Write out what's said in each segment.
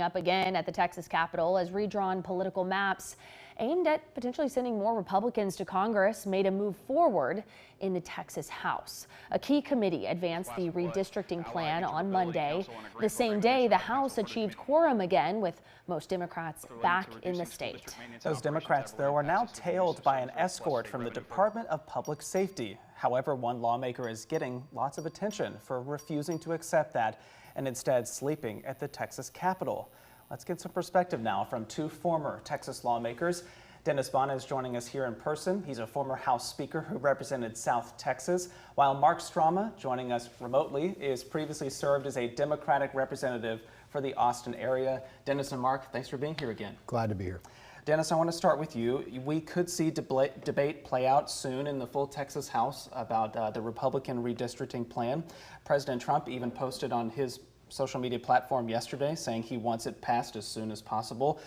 Up again at the Texas Capitol as redrawn political maps aimed at potentially sending more Republicans to Congress made a move forward in the Texas House. A key committee advanced the redistricting plan on Monday. The same day, the House achieved quorum again, with most Democrats back in the state. Those Democrats, though, are now tailed by an escort from the Department of Public Safety. However, one lawmaker is getting lots of attention for refusing to accept that and instead sleeping at the Texas Capitol. Let's get some perspective now from two former Texas lawmakers. Dennis Bonnen is joining us here in person. He's a former House Speaker who represented South Texas, while Mark Strama, joining us remotely, is previously served as a Democratic representative for the Austin area. Dennis and Mark, thanks for being here again. Glad to be here. Dennis, I want to start with you. We could see debate play out soon in the full Texas House about the Republican redistricting plan. President Trump even posted on his social media platform yesterday saying he wants it passed as soon as possible.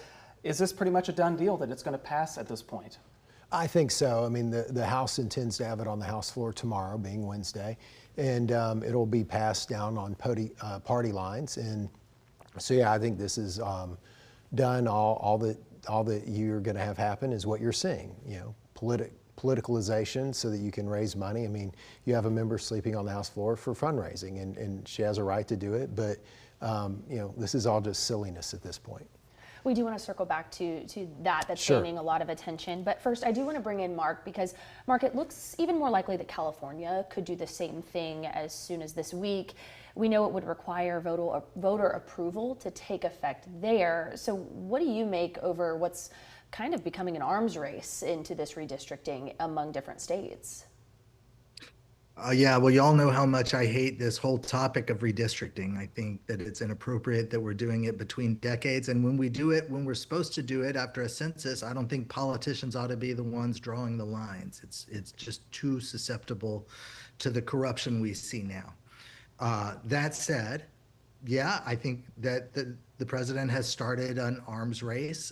Is this pretty much a done deal that it's going to pass at this point? I think so. I mean, the House intends to have it on the House floor tomorrow, being Wednesday, and it'll be passed down on party lines. And so, yeah, I think this is done. All that you're going to have happen is what you're seeing, you know, politicalization so that you can raise money. I mean, you have a member sleeping on the House floor for fundraising, and she has a right to do it, but, you know, this is all just silliness at this point. We do want to circle back to that's Sure. gaining a lot of attention. But first, I do want to bring in Mark, because Mark, it looks even more likely that California could do the same thing as soon as this week. We know it would require voter approval to take effect there. So what do you make over what's kind of becoming an arms race into this redistricting among different states? Yeah, well, y'all know how much I hate this whole topic of redistricting. I think that it's inappropriate that we're doing it between decades. And when we do it, when we're supposed to do it after a census, I don't think politicians ought to be the ones drawing the lines. It's just too susceptible to the corruption we see now. That said, yeah, I think that the president has started an arms race,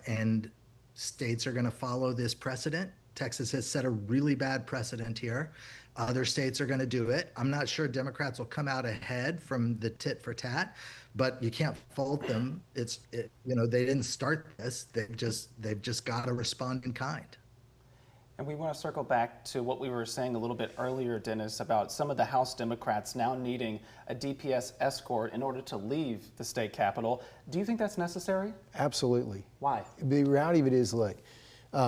and states are going to follow this precedent. Texas has set a really bad precedent here. Other states are going to do it. I'm not sure Democrats will come out ahead from the tit for tat, but you can't fault them. You know, they didn't start this. They've just got to respond in kind. And we want to circle back to what we were saying a little bit earlier, Dennis, about some of the House Democrats now needing a DPS escort in order to leave the state capitol. Do you think that's necessary? Absolutely. Why? The reality of it is, look,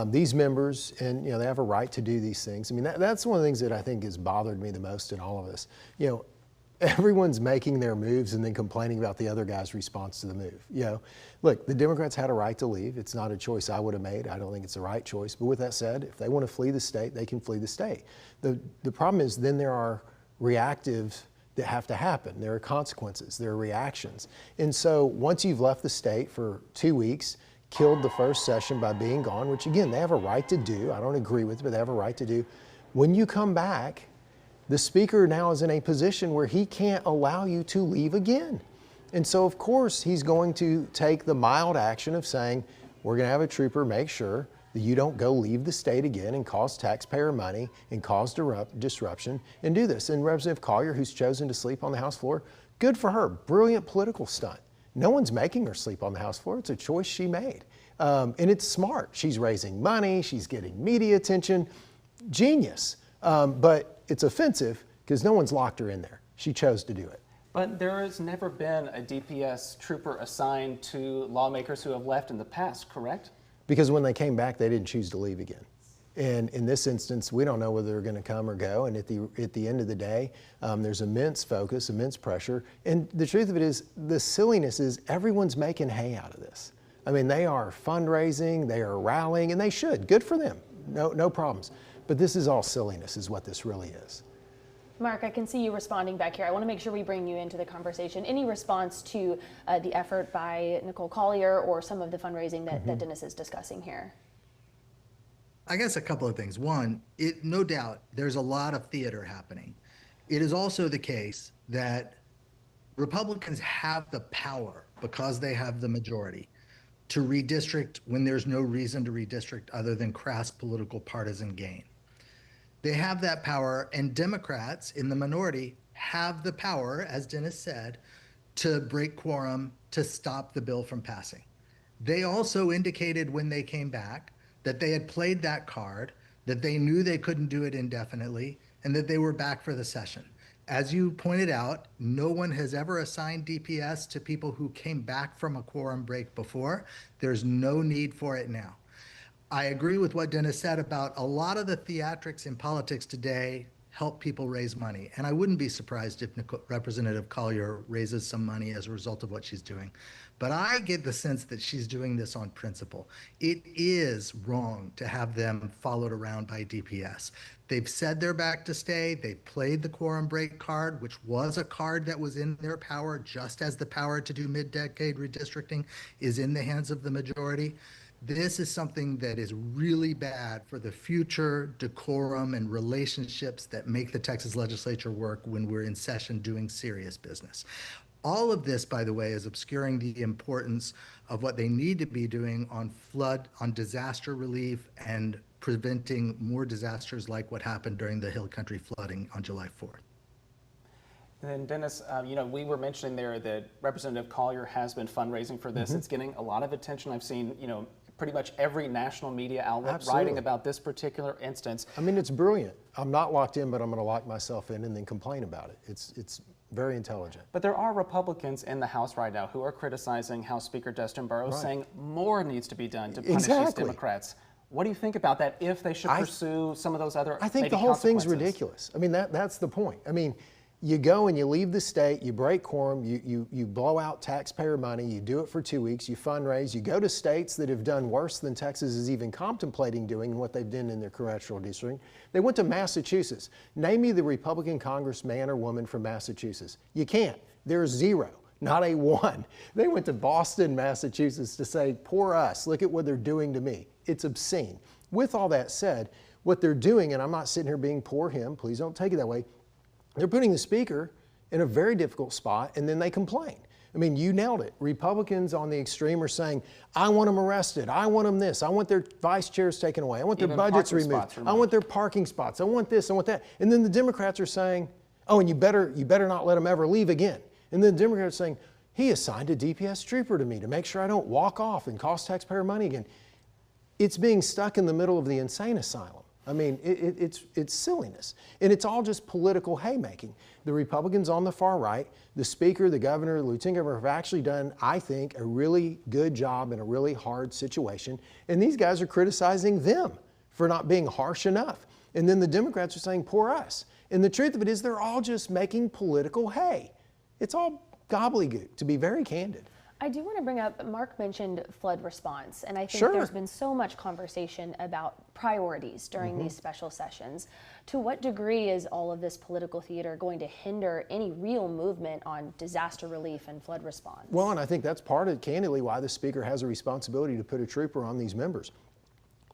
these members, and you know, they have a right to do these things. I mean, that's one of the things that I think has bothered me the most in all of this. You know, everyone's making their moves and then complaining about the other guy's response to the move. You know, look, the Democrats had a right to leave. It's not a choice I would have made. I don't think it's the right choice. But with that said, if they want to flee the state, they can flee the state. The problem is then there are reactives that have to happen. There are consequences. There are reactions. And so once you've left the state for 2 weeks, killed the first session by being gone, which again, they have a right to do. I don't agree with it, but they have a right to do. When you come back, the speaker now is in a position where he can't allow you to leave again. And so of course, he's going to take the mild action of saying, we're gonna have a trooper make sure that you don't go leave the state again and cause taxpayer money and cause disruption and do this. And Representative Collier, who's chosen to sleep on the House floor, good for her, brilliant political stunt. No one's making her sleep on the House floor. It's a choice she made. And it's smart. She's raising money. She's getting media attention. Genius. But it's offensive because no one's locked her in there. She chose to do it. But there has never been a DPS trooper assigned to lawmakers who have left in the past, correct? Because when they came back, they didn't choose to leave again. And in this instance, we don't know whether they're going to come or go. And at the end of the day, there's immense focus, immense pressure. And the truth of it is, the silliness is everyone's making hay out of this. I mean, they are fundraising, they are rallying, and they should. Good for them. No problems. But this is all silliness, is what this really is. Mark, I can see you responding back here. I want to make sure we bring you into the conversation. Any response to the effort by Nicole Collier or some of the fundraising that Dennis is discussing here? I guess a couple of things. One, no doubt there's a lot of theater happening. It is also the case that Republicans have the power, because they have the majority, to redistrict when there's no reason to redistrict other than crass political partisan gain. They have that power, and Democrats in the minority have the power, as Dennis said, to break quorum to stop the bill from passing. They also indicated when they came back that they had played that card, that they knew they couldn't do it indefinitely, and that they were back for the session. As you pointed out, no one has ever assigned DPS to people who came back from a quorum break before. There's no need for it now. I agree with what Dennis said about a lot of the theatrics in politics today help people raise money. And I wouldn't be surprised if Representative Collier raises some money as a result of what she's doing. But I get the sense that she's doing this on principle. It is wrong to have them followed around by DPS. They've said they're back to stay. They've played the quorum break card, which was a card that was in their power, just as the power to do mid-decade redistricting is in the hands of the majority. This is something that is really bad for the future decorum and relationships that make the Texas legislature work when we're in session doing serious business. All of this, by the way, is obscuring the importance of what they need to be doing on flood, on disaster relief, and preventing more disasters like what happened during the Hill Country flooding on July 4th. And then Dennis, we were mentioning there that Representative Collier has been fundraising for this. It's getting a lot of attention. I've seen, pretty much every national media outlet writing about this particular instance. I mean, it's brilliant. I'm not locked in, but I'm going to lock myself in and then complain about it. It's very intelligent. But there are Republicans in the House right now who are criticizing House Speaker Dustin Burrows, saying more needs to be done to punish these Democrats. What do you think about that, if they should pursue some of those other I think the whole thing's ridiculous. I mean, that's the point. I mean, you go and you leave the state, you break quorum, you blow out taxpayer money, you do it for 2 weeks, you fundraise, you go to states that have done worse than Texas is even contemplating doing what they've done in their congressional districting. They went to Massachusetts. Name me the Republican congressman or woman from Massachusetts. You can't. There's zero, not a one. They went to Boston, Massachusetts to say, poor us, look at what they're doing to me. It's obscene. With all that said, what they're doing, and I'm not sitting here being poor him, please don't take it that way, they're putting the speaker in a very difficult spot, and then they complain. I mean, you nailed it. Republicans on the extreme are saying, I want them arrested. I want them this. I want their vice chairs taken away. I want their budgets removed. I want their parking spots. I want this. I want that. And then the Democrats are saying, oh, and you better not let them ever leave again. And then the Democrats are saying, he assigned a DPS trooper to me to make sure I don't walk off and cost taxpayer money again. It's being stuck in the middle of the insane asylum. I mean, it's silliness. And it's all just political haymaking. The Republicans on the far right, the speaker, the governor, the lieutenant governor have actually done, I think, a really good job in a really hard situation. And these guys are criticizing them for not being harsh enough. And then the Democrats are saying, poor us. And the truth of it is they're all just making political hay. It's all gobbledygook, to be very candid. I do want to bring up, Mark mentioned flood response, and I think Sure. there's been so much conversation about priorities during these special sessions. To what degree is all of this political theater going to hinder any real movement on disaster relief and flood response? Well, and I think that's part of, candidly, why the speaker has a responsibility to put a trooper on these members.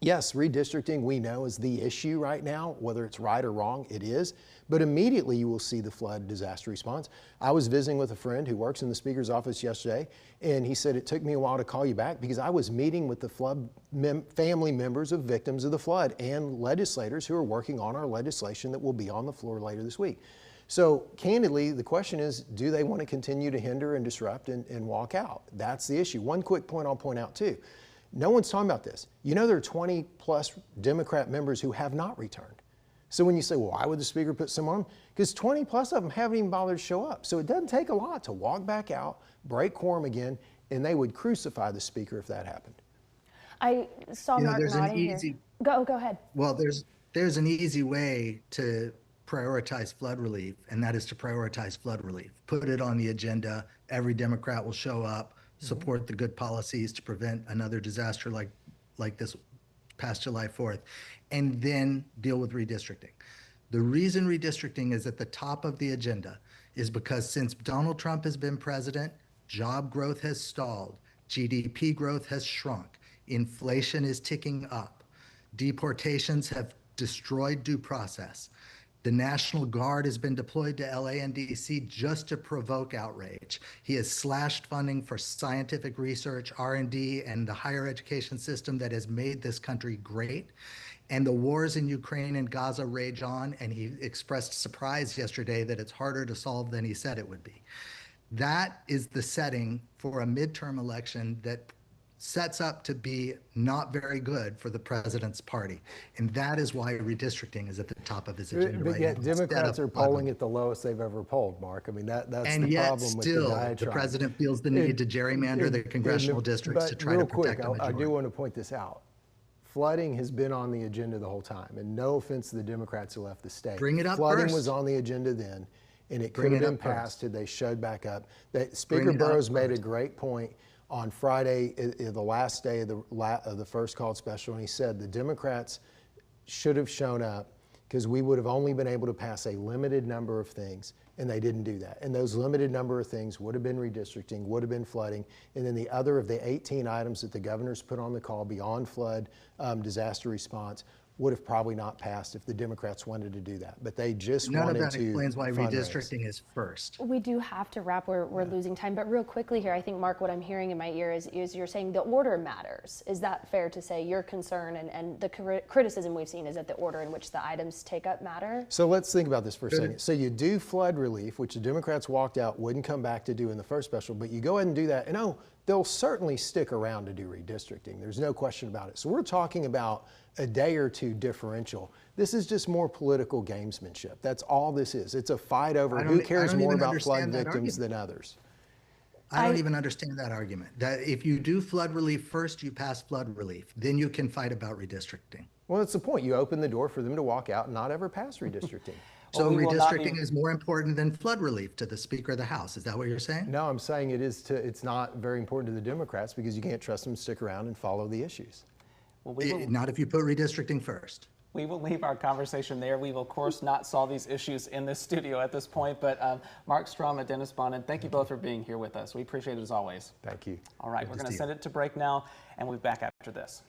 Yes, redistricting we know is the issue right now, whether it's right or wrong, it is. But immediately you will see the flood disaster response. I was visiting with a friend who works in the speaker's office yesterday, and he said it took me a while to call you back because I was meeting with the flood family members of victims of the flood and legislators who are working on our legislation that will be on the floor later this week. So candidly, the question is, do they want to continue to hinder and disrupt and walk out? That's the issue. One quick point I'll point out too. No one's talking about this. You know there are 20 plus Democrat members who have not returned. So when you say, well, why would the speaker put some on? Because 20 plus of them haven't even bothered to show up. So it doesn't take a lot to walk back out, break quorum again, and they would crucify the speaker if that happened. I saw Mark nodding here. Go ahead. Well, there's an easy way to prioritize flood relief, and that is to prioritize flood relief. Put it on the agenda. Every Democrat will show up, support the good policies to prevent another disaster like this past July 4th, and then deal with redistricting. The reason redistricting is at the top of the agenda is because since Donald Trump has been president, job growth has stalled, GDP growth has shrunk, inflation is ticking up, deportations have destroyed due process. The National Guard has been deployed to LA and DC just to provoke outrage. He has slashed funding for scientific research, R&D, and the higher education system that has made this country great. And the wars in Ukraine and Gaza rage on, and he expressed surprise yesterday that it's harder to solve than he said it would be. That is the setting for a midterm election that sets up to be not very good for the president's party. And that is why redistricting is at the top of his agenda But right yet now. Democrats are polling at the lowest they've ever polled, Mark. I mean, that's And the yet problem with the still, diatribe. the president feels the need to gerrymander the congressional districts to try to protect a real quick, I majority. do want to point this out. Flooding has been on the agenda the whole time, and no offense to the Democrats who left the state. Bring it up Flooding first. was on the agenda then, and it could Bring have it been up first. passed had they showed back up. Speaker Bring it up Burrows made a first. great point on Friday, the last day of the first called special, and he said the Democrats should have shown up because we would have only been able to pass a limited number of things, and they didn't do that. And those limited number of things would have been redistricting, would have been flooding, and then the other of the 18 items that the governor's put on the call beyond flood disaster response would have probably not passed if the Democrats wanted to do that. But they just None of wanted that to explains why fundraise. redistricting is first. We do have to wrap. We're losing time. But real quickly here, I think, Mark, what I'm hearing in my ear is you're saying the order matters. Is that fair to say? Your concern and the criticism we've seen is that the order in which the items take up matter? So let's think about this for a second. So you do flood relief, which the Democrats walked out, wouldn't come back to do in the first special, but you go ahead and do that. And they'll certainly stick around to do redistricting. There's no question about it. So we're talking about a day or two differential. This is just more political gamesmanship. That's all this is. It's a fight over who cares more about flood victims than others. I don't even understand that argument. That if you do flood relief first, you pass flood relief, then you can fight about redistricting. Well, that's the point. You open the door for them to walk out and not ever pass redistricting. So we will not redistricting is more important than flood relief to the Speaker of the House. Is that what you're saying? No, I'm saying it's not very important to the Democrats because you can't trust them to stick around and follow the issues. Well, Not if you put redistricting first. we will leave our conversation there. We will, of course, not solve these issues in this studio at this point. But Mark Strama, Dennis Bonnen, thank you both for being here with us. We appreciate it as always. Thank you. All right, we're going to send it to break now, and we'll be back after this.